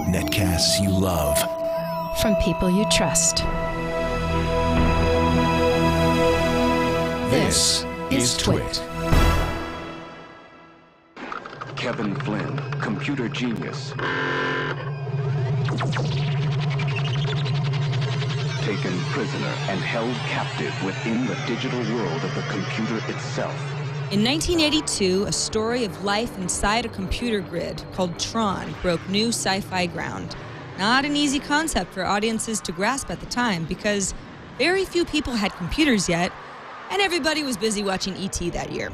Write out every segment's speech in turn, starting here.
Netcasts you love. From people you trust. This is TWiT. Kevin Flynn, computer genius. Taken prisoner and held captive within the digital world of the computer itself. In 1982, a story of life inside a computer grid called Tron broke new sci-fi ground. Not an easy concept for audiences to grasp at the time because very few people had computers yet, and everybody was busy watching E.T. that year.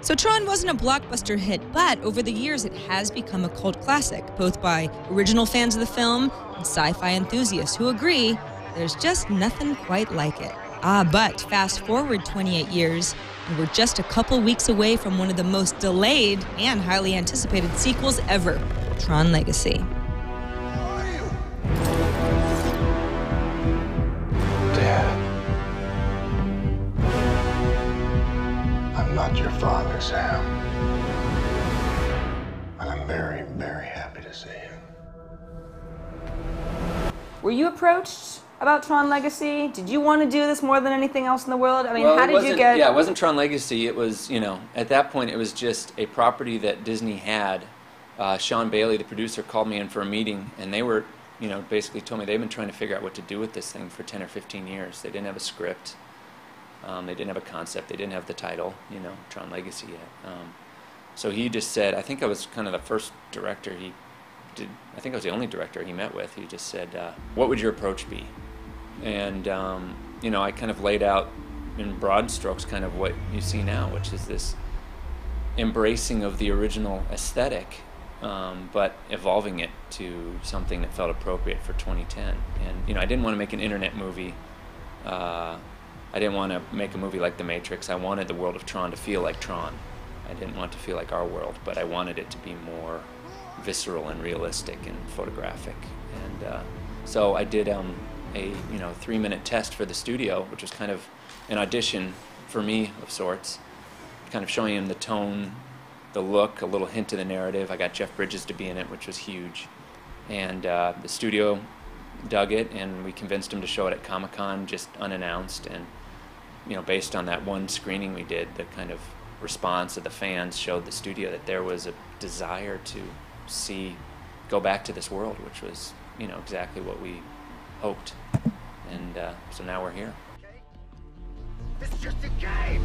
So Tron wasn't a blockbuster hit, but over the years it has become a cult classic, both by original fans of the film and sci-fi enthusiasts who agree there's just nothing quite like it. But fast forward 28 years, and we're just a couple weeks away from one of the most delayed and highly anticipated sequels ever, Tron Legacy. Dad, I'm not your father, Sam. And I'm very, very happy to see you. Were you approached about Tron Legacy? Did you want to do this more than anything else in the world? I mean, well, how did you get... Yeah, it wasn't Tron Legacy. It was, you know, at that point it was just a property that Disney had. Sean Bailey, the producer, called me in for a meeting, and they were, you know, basically told me they've been trying to figure out what to do with this thing for 10 or 15 years. They didn't have a script. They didn't have a concept. They didn't have the title, you know, Tron Legacy yet. So he just said, I think I was kind of the first director he did, I think I was the only director he met with. He just said, what would your approach be? And, you know, I kind of laid out in broad strokes kind of what you see now, which is this embracing of the original aesthetic, but evolving it to something that felt appropriate for 2010. And, you know, I didn't want to make an internet movie. I didn't want to make a movie like The Matrix. I wanted the world of Tron to feel like Tron. I didn't want it to feel like our world, but I wanted it to be more visceral and realistic and photographic. And so I did a 3-minute test for the studio, which was kind of an audition for me of sorts, kind of showing him the tone, the look, a little hint of the narrative. I got Jeff Bridges to be in it, which was huge. And the studio dug it, and we convinced him to show it at Comic-Con just unannounced. And, you know, based on that one screening we did, the kind of response of the fans showed the studio that there was a desire to go back to this world, which was, you know, exactly what we hoped. And so now we're here. It's just a game!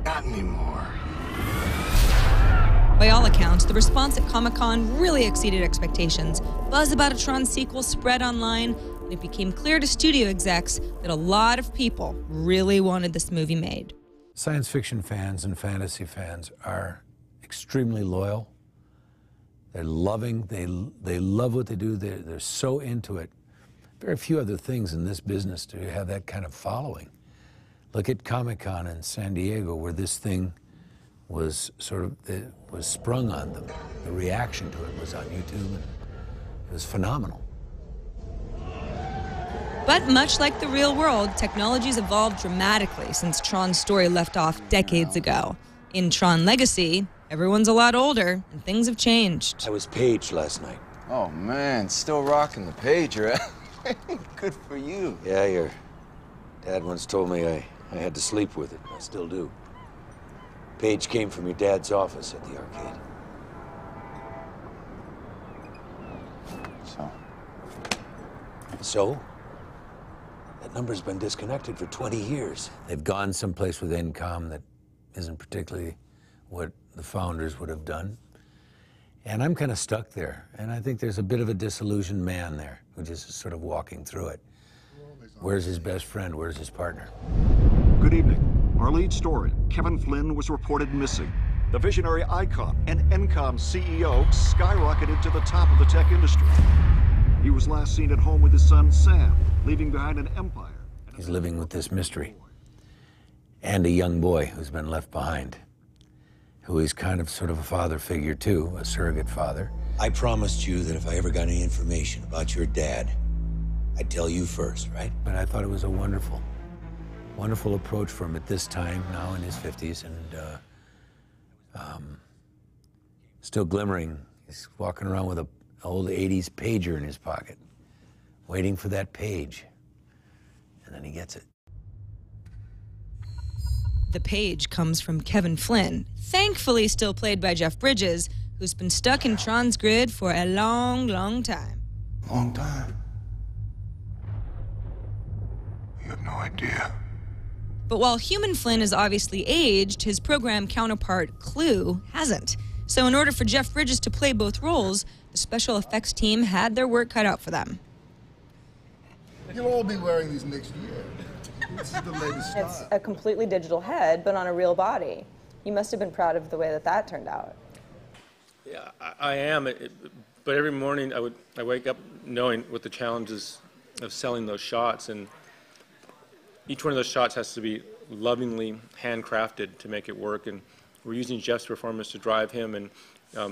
Not anymore. By all accounts, the response at Comic-Con really exceeded expectations. Buzz about a Tron sequel spread online, and it became clear to studio execs that a lot of people really wanted this movie made. Science fiction fans and fantasy fans are extremely loyal. They're loving, they love what they do, they're so into it. Very few other things in this business do have that kind of following. Look at Comic-Con in San Diego, where this thing was was sprung on them. The reaction to it was on YouTube, and it was phenomenal. But much like the real world, technology's evolved dramatically since Tron's story left off decades ago. In Tron Legacy, everyone's a lot older, and things have changed. I was paged last night. Oh, man, still rocking the pager. Good for you. Yeah, your dad once told me I had to sleep with it. I still do. Page came from your dad's office at the arcade. So? That number's been disconnected for 20 years. They've gone someplace with income that isn't particularly what the founders would have done. And I'm kind of stuck there. And I think there's a bit of a disillusioned man there who just is sort of walking through it. Where's his best friend? Where's his partner? Good evening. Our lead story, Kevin Flynn, was reported missing. The visionary icon and Encom CEO skyrocketed to the top of the tech industry. He was last seen at home with his son, Sam, leaving behind an empire. He's living with this mystery. And a young boy who's been left behind, who is kind of sort of a father figure too, a surrogate father. I promised you that if I ever got any information about your dad, I'd tell you first, right? But I thought it was a wonderful Wonderful approach for him at this time, now in his 50s, and still glimmering. He's walking around with an old 80s pager in his pocket, waiting for that page, and then he gets it. The page comes from Kevin Flynn, thankfully still played by Jeff Bridges, who's been stuck in Tron's grid for a long, long time. Long time. You have no idea. But while human Flynn is obviously aged, his program counterpart, Clue, hasn't. So in order for Jeff Bridges to play both roles, the special effects team had their work cut out for them. You'll all be wearing these next year. This is the latest style. It's a completely digital head, but on a real body. You must have been proud of the way that turned out. Yeah, I am. But every morning I wake up knowing what the challenges of selling those shots, and each one of those shots has to be lovingly handcrafted to make it work. And we're using Jeff's performance to drive him, and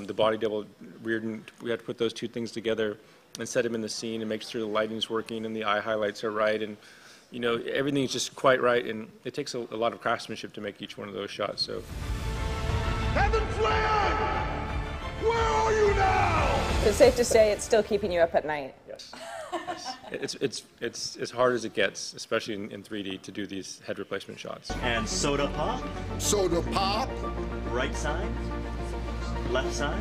the body double Reardon. We had to put those two things together and set him in the scene and make sure the lighting's working and the eye highlights are right, and you know, everything's just quite right, and it takes a lot of craftsmanship to make each one of those shots. So. Kevin Flynn! Where are you now? It's safe to say it's still keeping you up at night. Yes. It's as hard as it gets, especially in 3D, to do these head replacement shots. And soda pop. Soda pop. Right side. Left side.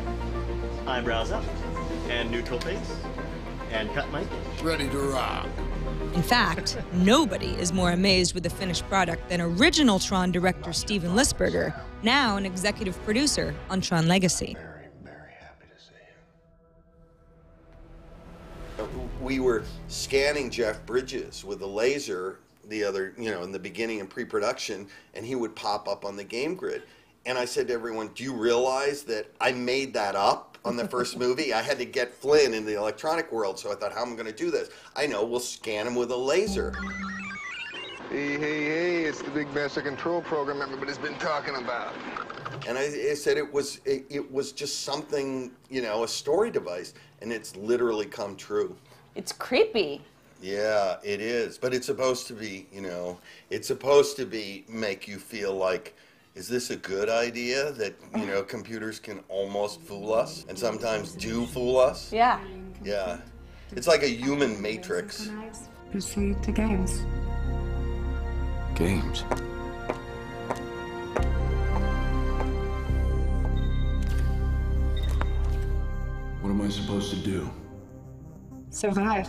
Eyebrows up. And neutral face. And cut mic. Ready to rock. In fact, nobody is more amazed with the finished product than original Tron director Steven Lisberger, now an executive producer on Tron Legacy. Very, very happy to see you. We were scanning Jeff Bridges with a laser the other, in the beginning in pre-production, and he would pop up on the game grid. And I said to everyone, do you realize that I made that up on the first movie? I had to get Flynn in the electronic world, so I thought, how am I going to do this? I know, we'll scan him with a laser. Hey, it's the big master control program everybody's been talking about. And I said it was just something, a story device, and it's literally come true. It's creepy. Yeah, it is. But it's supposed to be, it's supposed to be make you feel like, is this a good idea that, computers can almost fool us and sometimes do fool us? Yeah. Yeah. It's like a human matrix. Proceed to games. Games? What am I supposed to do? Survive.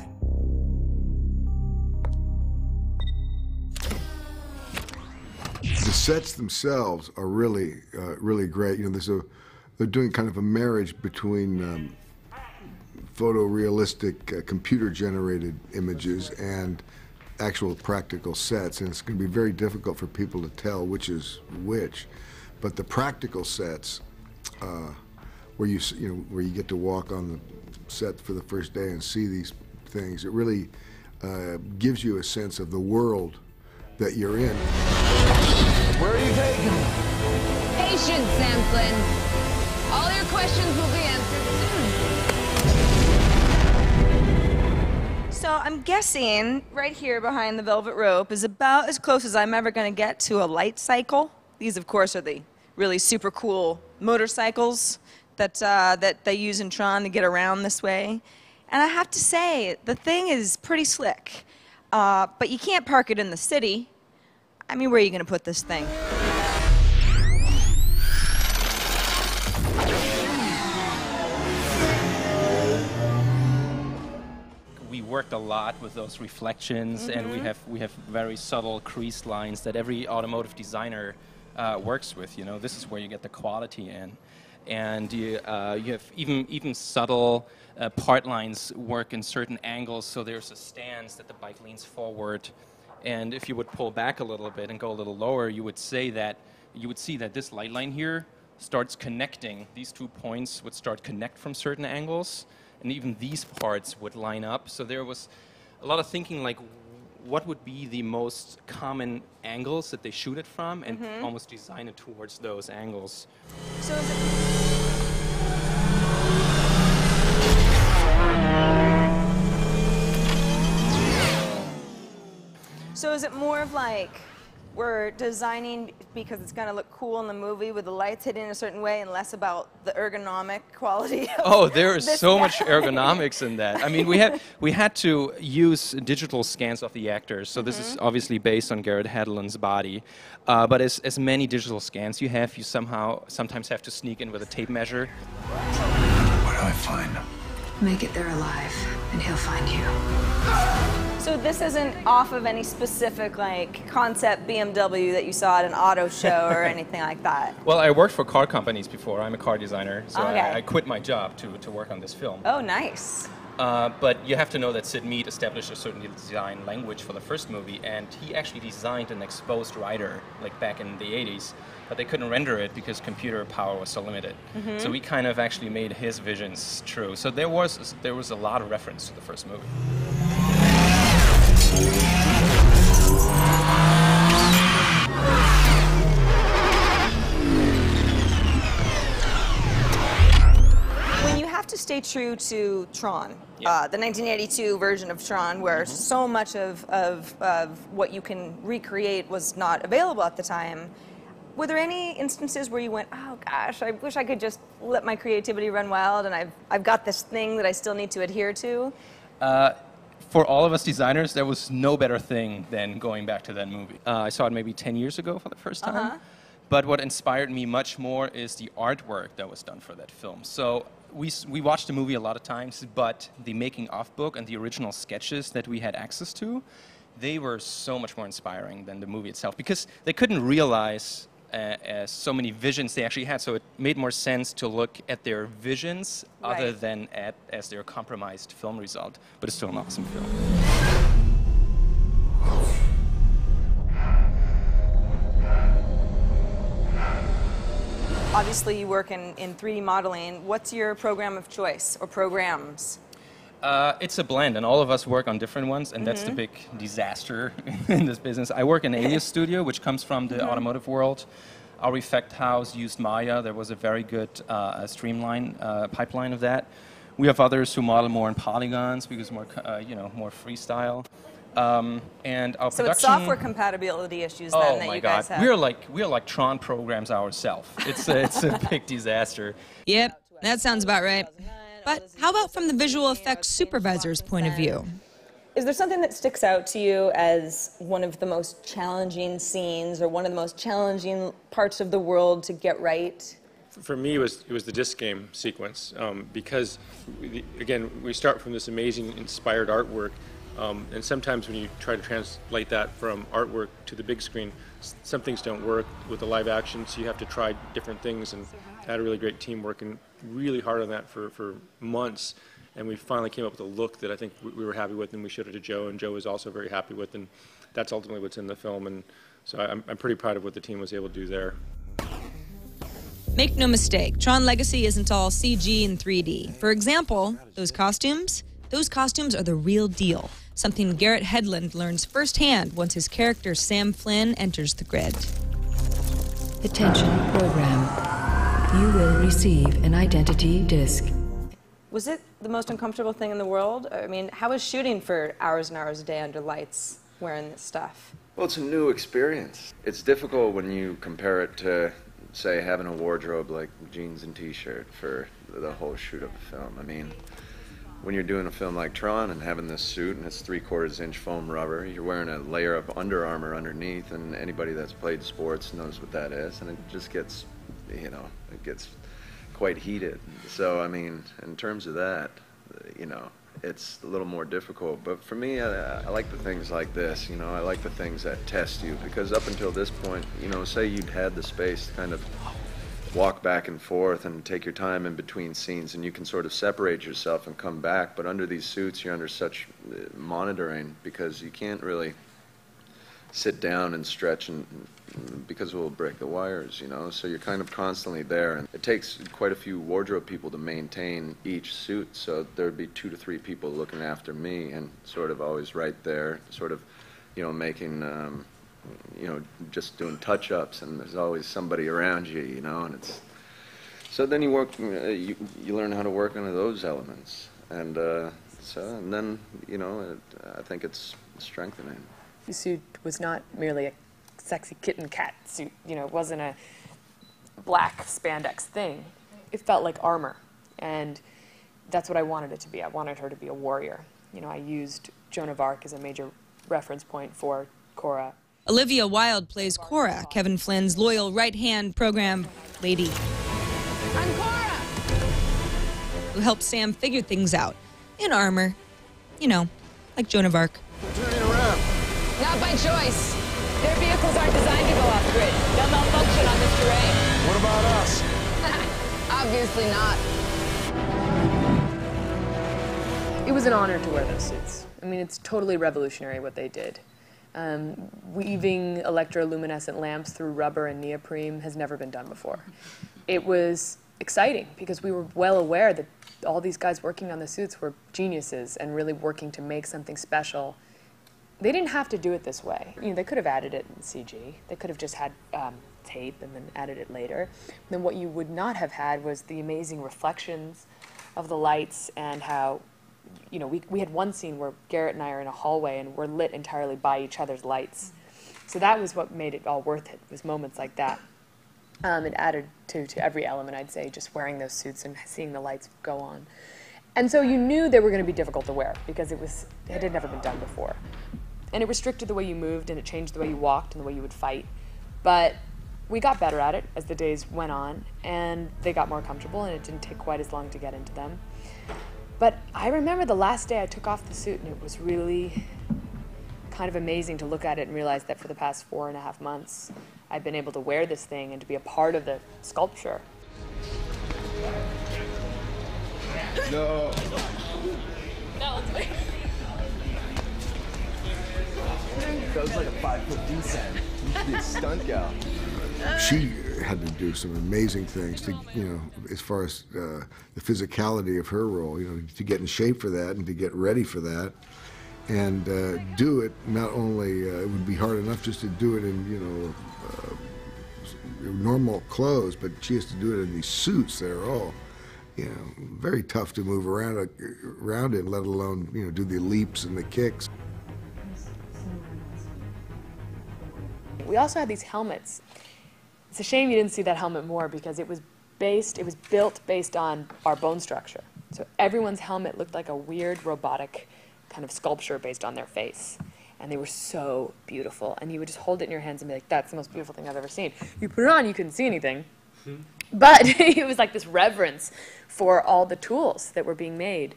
The sets themselves are really, really great. They're doing kind of a marriage between photorealistic, computer-generated images and actual practical sets, and it's going to be very difficult for people to tell which is which. But the practical sets, where you get to walk on the set for the first day and see these things, it really gives you a sense of the world that you're in. Where are you taking me? Patience, Sam Flynn. All your questions will be answered soon. So I'm guessing right here behind the velvet rope is about as close as I'm ever going to get to a light cycle. These, of course, are the really super cool motorcycles that they use in Tron to get around this way. And I have to say, the thing is pretty slick. But you can't park it in the city. I mean, where are you going to put this thing? We worked a lot with those reflections, and we have very subtle crease lines that every automotive designer works with. This is where you get the quality in. And you have even subtle part lines work in certain angles, so there's a stance that the bike leans forward. And if you would pull back a little bit and go a little lower, you would see that this light line here starts connecting. These 2 points would start connect from certain angles, and even these parts would line up. So there was a lot of thinking, like, what would be the most common angles that they shoot it from, and almost design it towards those angles. So is it more of like were designing because it's going to look cool in the movie with the lights hitting in a certain way and less about the ergonomic quality of there is this so guy? much ergonomics in that. I mean, we had to use digital scans of the actors, so this is obviously based on Garrett Hedlund's body. But as many digital scans you have, you sometimes have to sneak in with a tape measure. What do I find him? Make it there alive, and he'll find you. So this isn't off of any specific like concept BMW that you saw at an auto show or anything like that? Well, I worked for car companies before. I'm a car designer, so Okay. I quit my job to work on this film. Oh, nice. But you have to know that Sid Mead established a certain design language for the first movie, and he actually designed an exposed rider, like back in the 80s, but they couldn't render it because computer power was so limited. So we kind of actually made his visions true. So there was a lot of reference to the first movie. When you have to stay true to Tron, the 1982 version of Tron, where so much of what you can recreate was not available at the time, were there any instances where you went, oh gosh, I wish I could just let my creativity run wild and I've got this thing that I still need to adhere to? For all of us designers, there was no better thing than going back to that movie. I saw it maybe 10 years ago for the first time. But what inspired me much more is the artwork that was done for that film. So we watched the movie a lot of times, but the making-of book and the original sketches that we had access to, they were so much more inspiring than the movie itself, because they couldn't realize so many visions they actually had. So it made more sense to look at their visions other than as their compromised film result. But it's still an awesome film. Obviously, you work in 3D modeling. What's your program of choice, or programs? It's a blend, and all of us work on different ones, and that's the big disaster in this business. I work in Alias Studio, which comes from the automotive world. Our effect house used Maya. There was a very good streamline pipeline of that. We have others who model more in polygons because more, more freestyle. And our So production. it's software compatibility issues then that you guys have. We're like Tron programs ourselves. It's a big disaster. Yep, that sounds about right. But how about from the visual effects supervisor's point of view? Is there something that sticks out to you as one of the most challenging scenes or one of the most challenging parts of the world to get right? For me, it was the disc game sequence because, again, we start from this amazing inspired artwork, and sometimes when you try to translate that from artwork to the big screen, some things don't work with the live action, so you have to try different things, and I had a really great team working really hard on that for months, and we finally came up with a look that I think we were happy with, and we showed it to Joe, and Joe was also very happy with, and that's ultimately what's in the film, and so I'm pretty proud of what the team was able to do there. Make no mistake, Tron Legacy isn't all CG and 3D. For example, those costumes are the real deal. Something Garrett Hedlund learns firsthand once his character Sam Flynn enters the grid. Attention program. You will receive an identity disc. Was it the most uncomfortable thing in the world? I mean, how was shooting for hours and hours a day under lights wearing this stuff? Well, it's a new experience. It's difficult when you compare it to, say, having a wardrobe like jeans and t-shirt for the whole shoot of a film. I mean, when you're doing a film like Tron and having this suit and it's 3/4 inch foam rubber, you're wearing a layer of Under Armour underneath, and anybody that's played sports knows what that is, and it just gets, it gets quite heated. So, I mean, in terms of that, it's a little more difficult. But for me, I like the things like this, I like the things that test you, because up until this point, say you'd had the space to kind of walk back and forth and take your time in between scenes, and you can sort of separate yourself and come back, but under these suits you're under such monitoring because you can't really sit down and stretch and because it will break the wires, so you're kind of constantly there, and it takes quite a few wardrobe people to maintain each suit, so there'd be 2 to 3 people looking after me and sort of always right there, sort of making just doing touch-ups, and there's always somebody around you, and it's so then you work, you learn how to work on those elements, and then I think it's strengthening. The suit was not merely a sexy kitten cat suit. You know, it wasn't a black spandex thing. It felt like armor, and that's what I wanted it to be. I wanted her to be a warrior. You know, I used Joan of Arc as a major reference point for Quorra. Olivia Wilde plays Quorra, Kevin Flynn's loyal right-hand program lady. I'm Quorra! Who helps Sam figure things out in armor. You know, like Joan of Arc. Turning around. Not by choice. Their vehicles aren't designed to go off-grid. They'll malfunction on this terrain. What about us? Obviously not. It was an honor to wear those suits. I mean, it's totally revolutionary what they did. Weaving electroluminescent lamps through rubber and neoprene has never been done before. It was exciting because we were well aware that all these guys working on the suits were geniuses and really working to make something special. They didn't have to do it this way. You know, they could have added it in CG. They could have just had tape and then added it later. And then what you would not have had was the amazing reflections of the lights and how, you know, we had one scene where Garrett and I are in a hallway and we're lit entirely by each other's lights. So that was what made it all worth it, was moments like that. It added to every element, I'd say, just wearing those suits and seeing the lights go on. And so you knew they were going to be difficult to wear because it had never been done before. And it restricted the way you moved and it changed the way you walked and the way you would fight. But we got better at it as the days went on and they got more comfortable and it didn't take quite as long to get into them. But I remember the last day I took off the suit and it was really kind of amazing to look at it and realize that for the past 4.5 months, I've been able to wear this thing and to be a part of the sculpture. No. That was like a 5-foot descent. You should be a stunt gal. She had to do some amazing things to, you know, as far as the physicality of her role, you know, to get in shape for that and to get ready for that. And do it, not only, it would be hard enough just to do it in, you know, normal clothes, but she has to do it in these suits that are all, you know, very tough to move around in, let alone, you know, do the leaps and the kicks. We also had these helmets. It's a shame you didn't see that helmet more because it was built based on our bone structure. So everyone's helmet looked like a weird robotic kind of sculpture based on their face. And they were so beautiful. And you would just hold it in your hands and be like, that's the most beautiful thing I've ever seen. You put it on, you couldn't see anything. But it was like this reverence for all the tools that were being made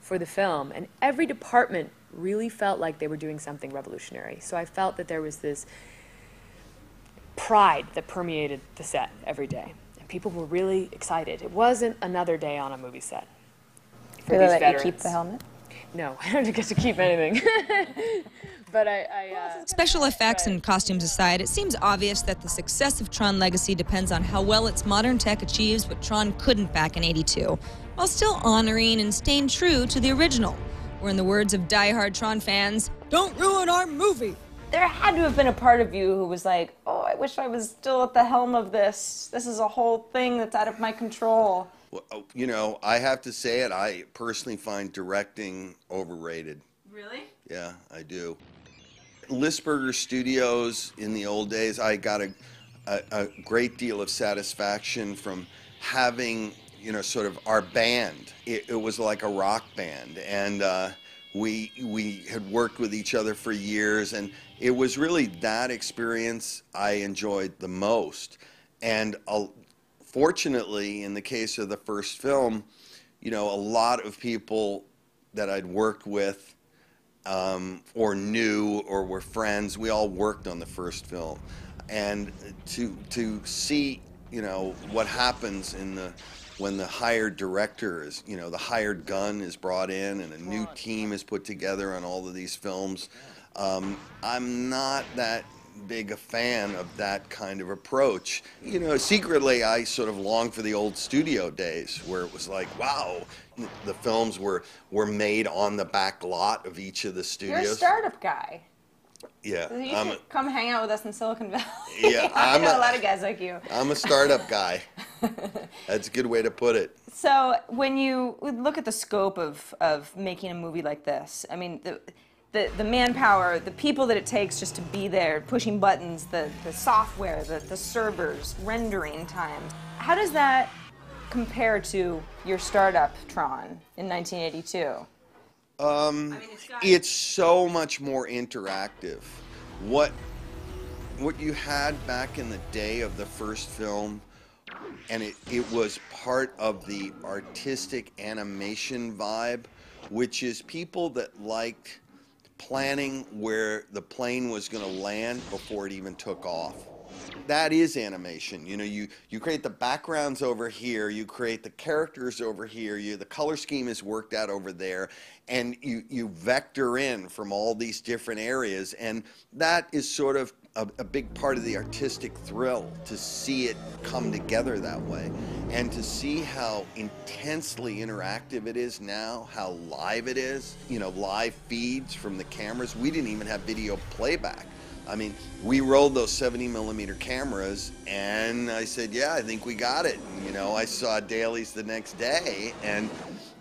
for the film. And every department really felt like they were doing something revolutionary. So I felt that there was this pride that permeated the set every day. And people were really excited. It wasn't another day on a movie set for these veterans. Did they let you keep the helmet? No, I don't get to keep anything. But Special effects and costumes aside, it seems obvious that the success of Tron Legacy depends on how well its modern tech achieves what Tron couldn't back in '82, while still honoring and staying true to the original. Or in the words of die-hard Tron fans, don't ruin our movie. There had to have been a part of you who was like, oh, I wish I was still at the helm of this. This is a whole thing that's out of my control. Well, you know, I have to say it, I personally find directing overrated. Really? Yeah, I do. Lisberger Studios in the old days, I got a great deal of satisfaction from having, you know, sort of our band. It was like a rock band, and we had worked with each other for years, and it was really that experience I enjoyed the most. And fortunately, in the case of the first film, you know, a lot of people that I'd worked with or knew or were friends, we all worked on the first film. And to see, you know, what happens when the hired director is, you know, the hired gun is brought in and a new team is put together on all of these films, I'm not that big a fan of that kind of approach. You know, secretly I sort of long for the old studio days where it was like, wow, the films were made on the back lot of each of the studios. You're a startup guy. Yeah. You should come hang out with us in Silicon Valley. Yeah, I know a lot of guys like you. I'm a startup guy. That's a good way to put it. So when you look at the scope of making a movie like this, I mean, the manpower, the people that it takes just to be there, pushing buttons, the software, the servers, rendering times. How does that compare to your startup, Tron, in 1982? It's so much more interactive. What you had back in the day of the first film, and it was part of the artistic animation vibe, which is people that liked planning where the plane was going to land before it even took off. That is animation. You know, you create the backgrounds over here, you create the characters over here, the color scheme is worked out over there, and you vector in from all these different areas, and that is sort of a big part of the artistic thrill, to see it come together that way, and to see how intensely interactive it is now, how live it is, you know, live feeds from the cameras. We didn't even have video playback. I mean, we rolled those 70mm cameras, and I said, yeah, I think we got it. And, you know, I saw dailies the next day, and,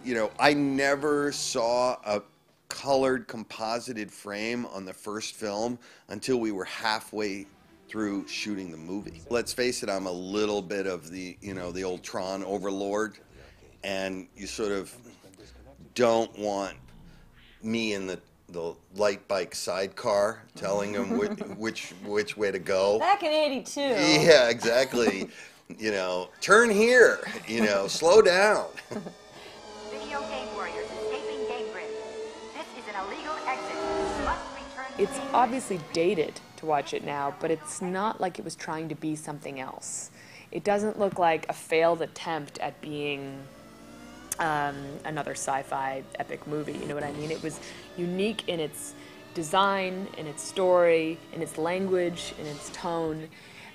you know, I never saw a colored composited frame on the first film until we were halfway through shooting the movie. Let's face it, I'm a little bit of the, you know, the old Tron overlord, and you sort of don't want me in the light bike sidecar telling them which way to go. Back in '82. Yeah, exactly. You know, turn here, you know, slow down. Video game warriors escaping game grid. This is an illegal exit. You must return to It's obviously dated to watch it now, but it's not like it was trying to be something else. It doesn't look like a failed attempt at being another sci-fi epic movie, you know what I mean? It was unique in its design, in its story, in its language, in its tone,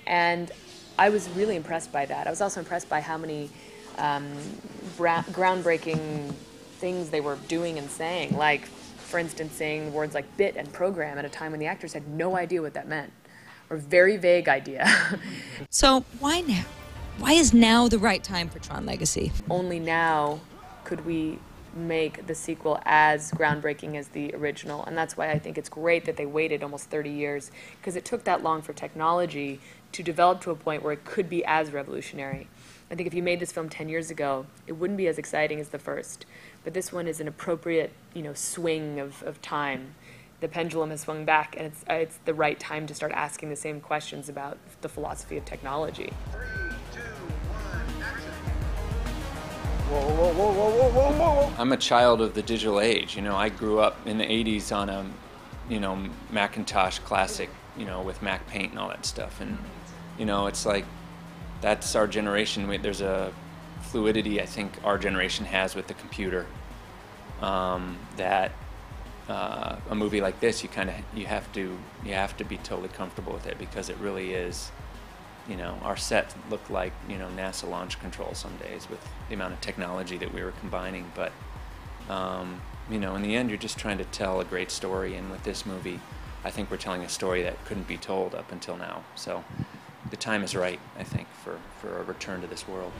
and I was really impressed by that. I was also impressed by how many groundbreaking things they were doing and saying, like, for instance, saying words like bit and program at a time when the actors had no idea what that meant, or very vague idea. So why now? Why is now the right time for Tron Legacy? Only now could we make the sequel as groundbreaking as the original, and that's why I think it's great that they waited almost 30 years, because it took that long for technology to develop to a point where it could be as revolutionary. I think if you made this film 10 years ago, it wouldn't be as exciting as the first, but this one is an appropriate, you know, swing of time. The pendulum has swung back, and it's the right time to start asking the same questions about the philosophy of technology. Whoa, whoa, whoa, whoa, whoa, whoa, whoa. I'm a child of the digital age. You know, I grew up in the 80s on a, you know, Macintosh Classic, you know, with Mac Paint and all that stuff. And, you know, it's like, that's our generation. There's a fluidity I think our generation has with the computer that a movie like this, you have to be totally comfortable with it, because it really is. You know, our set looked like, you know, NASA launch control some days with the amount of technology that we were combining. But, you know, in the end, you're just trying to tell a great story. And with this movie, I think we're telling a story that couldn't be told up until now. So the time is right, I think, for a return to this world.